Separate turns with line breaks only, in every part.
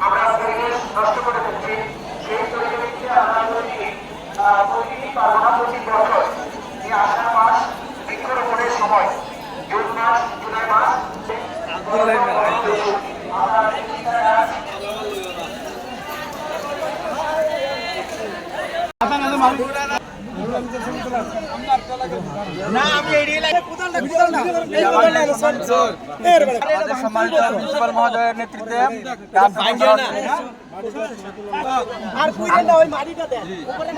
আমরা পরিবেশ নষ্ট করে দিচ্ছি। সেই পরিবেশকে আমরা যদি তৈরি পারবো না প্রতি বছর এই আষাঢ় মাস বৃক্ষরোপণের সময় জুন মাস জুলাই মাস
সম্মানিত প্রিন্সিপাল মহোদয়ের নেতৃত্বে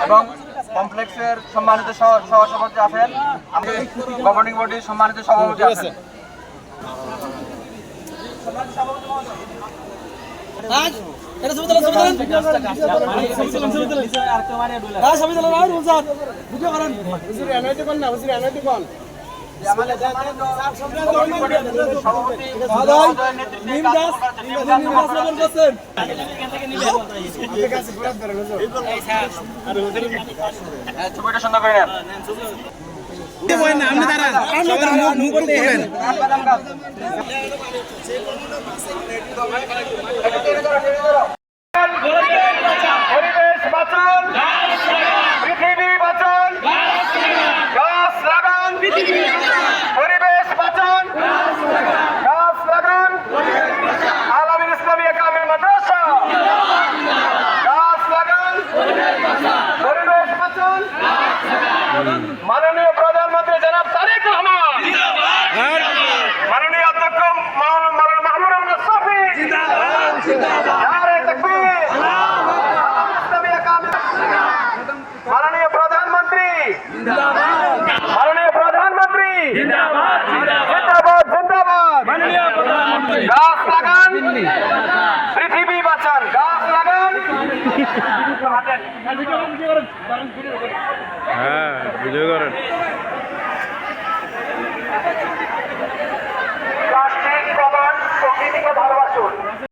এবং কমপ্লেক্সের সম্মানিত সহসভাপতি আছেন, গভর্নিং বডির সম্মানিত সভাপতি আছেন। ছবিটা সুন্দর করে নেন। পরিবেশ বাঁচান, পৃথিবী বাঁচান, গাছ লাগান, পরিবেশ বাঁচান, গাছ লাগান। আলামিন ইসলামিয়া কামিল মাদ্রাসা, গাছ লাগান, পরিবেশ বাঁচান। মাননীয় প্রধানমন্ত্রী জনাব তারেক রহমান, মাননীয় অধ্যক্ষ মাহমুদ আহমদ শফি, নারে তাকবীর। মাননীয় প্রধানমন্ত্রী, মাননীয় প্রধানমন্ত্রী জিন্দাবাদ, জিন্দাবাদ। গাছ লাগান, পৃথিবী বাঁচান, গাছ লাগান।
হ্যাঁ ভিডিও করেন।